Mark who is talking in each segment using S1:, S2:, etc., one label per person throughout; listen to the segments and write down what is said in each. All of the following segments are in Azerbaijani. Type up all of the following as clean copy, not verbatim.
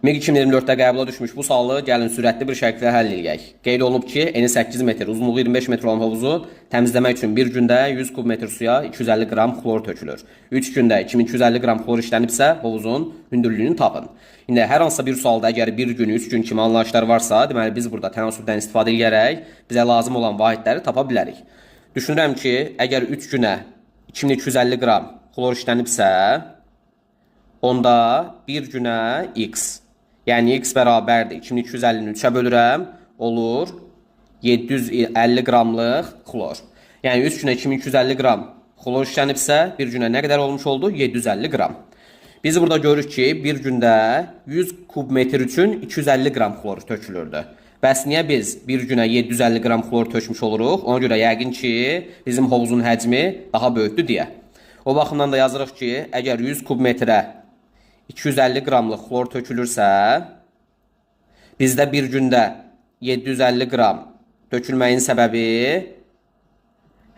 S1: MiG 2024-də qəbula düşmüş bu sualı gəlin sürətli bir şəkildə həll edək. Qeyd olunub ki, eni 8 metr, uzunluğu 25 metr olan hovuzu təmizləmək üçün bir gündə 100 kub metr suya 250 qram xlor tökülür. 3 gündə 2250 qram xlor işlənibsə, hovuzun hündürlüyünü tapın. İndi hər hansısa bir sualda əgər bir gün, 3 gün kimi anlayışlar varsa, deməli biz burada tənasübdən istifadə edərək bizə lazım olan vahidləri tapa bilərik. Düşünürəm ki, əgər 3 günə 2250 qram xlor işlənibsə, onda bir günə x. Yəni x bərabərdir. 2250-ni 3-ə bölürəm, olur 750 qramlıq xlor. Yəni 3 günə 2250 qram xlor işlənibsə, bir günə nə qədər olmuş oldu? 750 qram. Biz burada görürük ki, bir gündə 100 kub metr üçün 250 qram xlor tökülürdü. Bəs niyə biz bir günə 750 qram xlor tökmüş oluruq? Ona görə yəqin ki, bizim hovuzun həcmi daha böyükdür deyə. O baxımdan da yazırıq ki, əgər 100 kub metrə 250 qramlıq xlor tökülürsə, bizdə bir gündə 750 qram tökülməyin səbəbi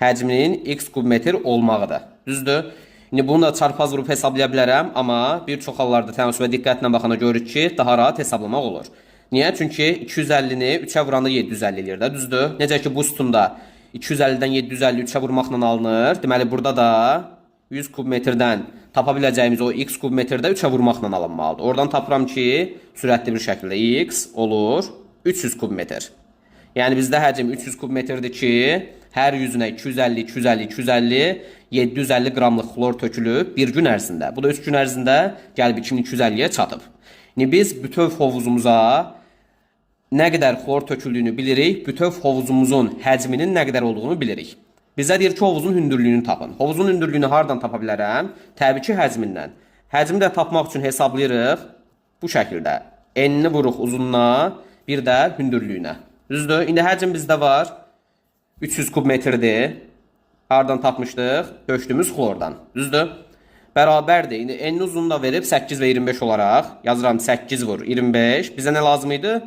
S1: həcminin x kub metr olmağıdır. Düzdür? İndi bunu da çarpaz vurub hesablaya bilərəm, amma bir çox hallarda tənasübə diqqətlə baxana görürük ki, daha rahat hesablamaq olur. Niyə? Çünki 250-ni 3-ə vuranda 750 eləyir də, düzdür? Necə ki, bu sütunda 250-dən 750 3-ə vurmaqla alınır. Deməli, burada da 100 kub metrdən tapa biləcəyimiz o x kub metrdə 3-ə vurmaqla alınmalıdır. Oradan tapıram ki, sürətli bir şəkildə x olur 300 kub metr. Yəni bizdə həcm 300 kub metrdir ki, hər yüzünə 250, 250, 250, 750 qramlıq xlor tökülüb bir gün ərzində. Bu da 3 gün ərzində gəlib 2250-yə çatıb. İndi biz bütöv hovuzumuza nə qədər xlor töküldüyünü bilirik, bütöv hovuzumuzun həcminin nə qədər olduğunu bilirik. Bizə deyir ki, hovuzun hündürlüyünü tapın. Hovuzun hündürlüyünü hardan tapa bilərəm? Təbii ki, həcmindən. Həcmi də tapmaq üçün hesablayırıq bu şəkildə. Enini vuruq uzunluğuna, bir də hündürlüyünə. Düzdür? İndi həcm bizdə var. 300 kub metrdir. Hardan tapmışdıq? Döşdüyümüz xlordan. Düzdür? Bərabərdir. İndi enini uzunluğunu da verib 8 və 25 olaraq. Yazıram 8 vur 25. Bizə nə lazım idi?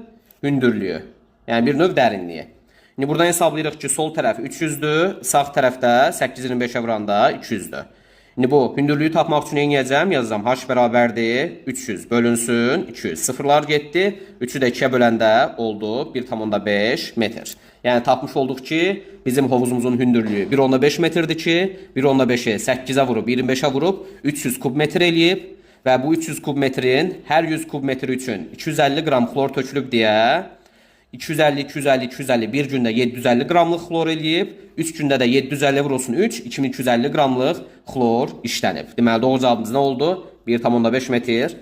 S1: Hündürlüyü. Yəni bir növ dərinliyi. İndi buradan hesablayırıq ki, sol tərəf 300-dür, sağ tərəfdə 8-25-ə vuranda 200-dür. İndi bu hündürlüyü tapmaq üçün nə edəcəm? Yazacağım h bərabərdir 300 bölünsün 200. Sıfırlar getdi. 3-ü də 2-yə böləndə oldu 1,5 metr. Yəni tapmış olduq ki, bizim hovuzumuzun hündürlüyü 1,5 metrdir ki, 1,5-i 8-ə vurub 25-ə vurub 300 kub metr eləyib və bu 300 kub metrin hər 100 kub metr üçün 250 qram xlor tökülüb deyə 250, 250, 250 bir gündə 750 qramlıq xlor eləyib, 3 gündə də 750 vurulsun 3, 2250 qramlıq xlor işlənib. Deməli, doğru cavabımız nə oldu? 1,5 metr.